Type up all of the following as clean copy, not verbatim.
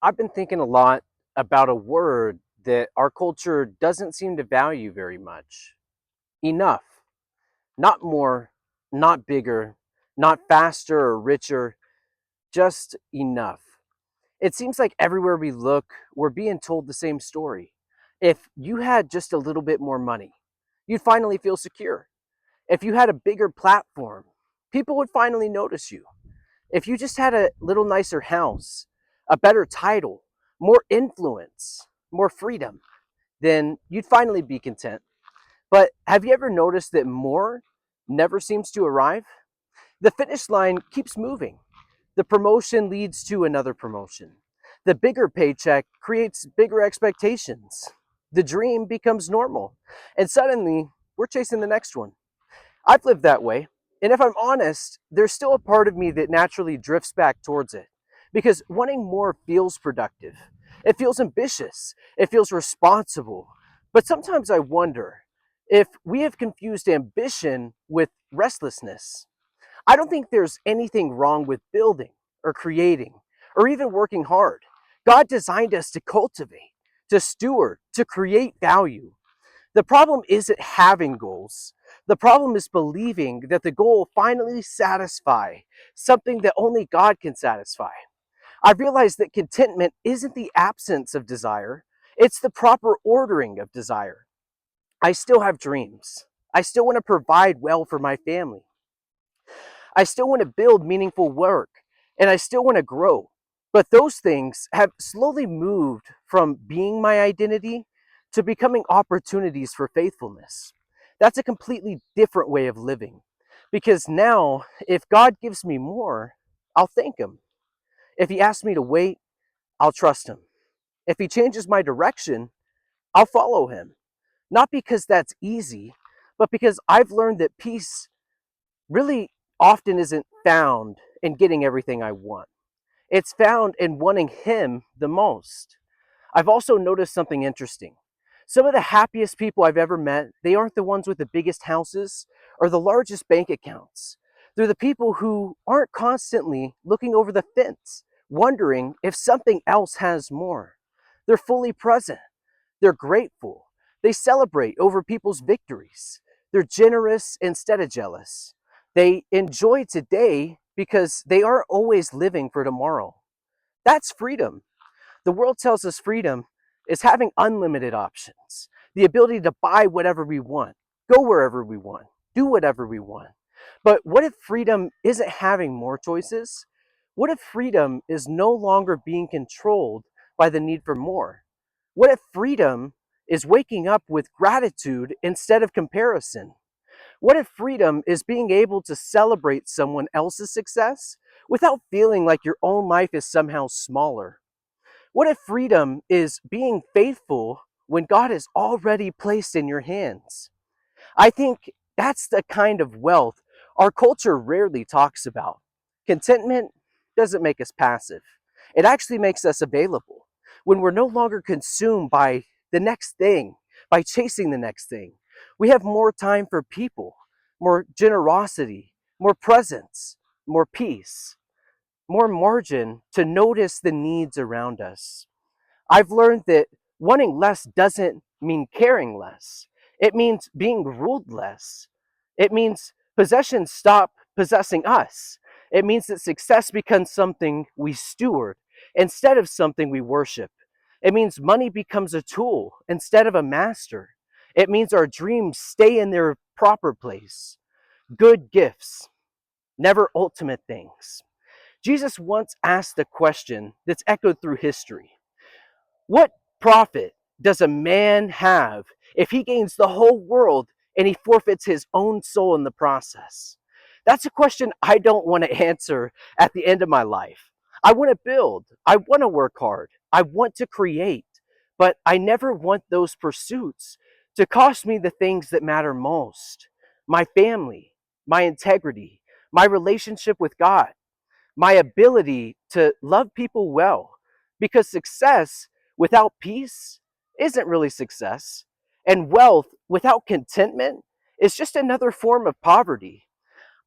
I've been thinking a lot about a word that our culture doesn't seem to value very much. Enough. Not more, not bigger, not faster or richer, just enough. It seems like everywhere we look, we're being told the same story. If you had just a little bit more money, you'd finally feel secure. If you had a bigger platform, people would finally notice you. If you just had a little nicer house, a better title, more influence, more freedom, then you'd finally be content. But have you ever noticed that more never seems to arrive? The finish line keeps moving. The promotion leads to another promotion. The bigger paycheck creates bigger expectations. The dream becomes normal. And suddenly, we're chasing the next one. I've lived that way. And if I'm honest, there's still a part of me that naturally drifts back towards it. Because wanting more feels productive. It feels ambitious. It feels responsible. But sometimes I wonder if we have confused ambition with restlessness. I don't think there's anything wrong with building or creating or even working hard. God designed us to cultivate, to steward, to create value. The problem isn't having goals. The problem is believing that the goal will finally satisfy something that only God can satisfy. I've realized that contentment isn't the absence of desire, it's the proper ordering of desire. I still have dreams. I still want to provide well for my family. I still want to build meaningful work, and I still want to grow. But those things have slowly moved from being my identity to becoming opportunities for faithfulness. That's a completely different way of living. Because now, if God gives me more, I'll thank Him. If He asks me to wait, I'll trust Him. If He changes my direction, I'll follow Him. Not because that's easy, but because I've learned that peace really often isn't found in getting everything I want. It's found in wanting Him the most. I've also noticed something interesting. Some of the happiest people I've ever met, they aren't the ones with the biggest houses or the largest bank accounts. They're the people who aren't constantly looking over the fence, wondering if something else has more. They're fully present. They're grateful. They celebrate over people's victories. They're generous instead of jealous. They enjoy today because they aren't always living for tomorrow. That's freedom. The world tells us freedom is having unlimited options, the ability to buy whatever we want, go wherever we want, do whatever we want. But what if freedom isn't having more choices? What if freedom is no longer being controlled by the need for more? What if freedom is waking up with gratitude instead of comparison? What if freedom is being able to celebrate someone else's success without feeling like your own life is somehow smaller? What if freedom is being faithful when God has already placed in your hands? I think that's the kind of wealth our culture rarely talks about. Contentment doesn't make us passive, it actually makes us available. When we're no longer consumed by the next thing, by chasing the next thing, we have more time for people, more generosity, more presence, more peace, more margin to notice the needs around us. I've learned that wanting less doesn't mean caring less. It means being ruled less. It means possessions stop possessing us. It means that success becomes something we steward instead of something we worship. It means money becomes a tool instead of a master. It means our dreams stay in their proper place. Good gifts, never ultimate things. Jesus once asked a question that's echoed through history. What profit does a man have if he gains the whole world and he forfeits his own soul in the process? That's a question I don't want to answer at the end of my life. I want to build. I want to work hard. I want to create. But I never want those pursuits to cost me the things that matter most: my family, my integrity, my relationship with God, my ability to love people well. Because success without peace isn't really success. And wealth without contentment is just another form of poverty.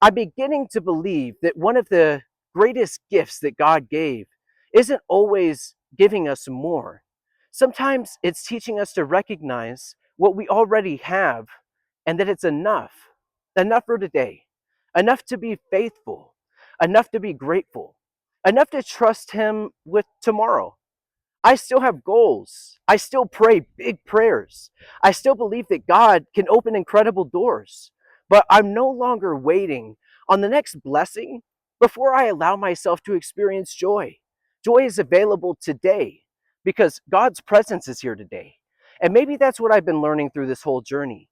I'm beginning to believe that one of the greatest gifts that God gave isn't always giving us more. Sometimes it's teaching us to recognize what we already have and that it's enough for today, enough to be faithful, enough to be grateful, enough to trust Him with tomorrow. I still have goals. I still pray big prayers. I still believe that God can open incredible doors. But I'm no longer waiting on the next blessing before I allow myself to experience joy. Joy is available today because God's presence is here today. And maybe that's what I've been learning through this whole journey.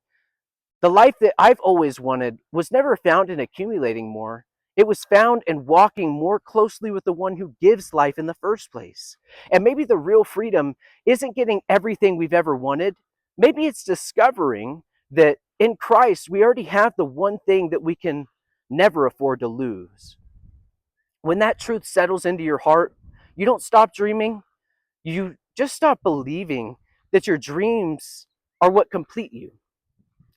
The life that I've always wanted was never found in accumulating more. It was found in walking more closely with the one who gives life in the first place. And maybe the real freedom isn't getting everything we've ever wanted. Maybe it's discovering that in Christ, we already have the one thing that we can never afford to lose. When that truth settles into your heart, you don't stop dreaming, you just stop believing that your dreams are what complete you.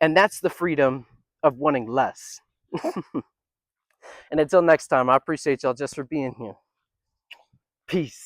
And that's the freedom of wanting less. And until next time, I appreciate y'all just for being here. Peace.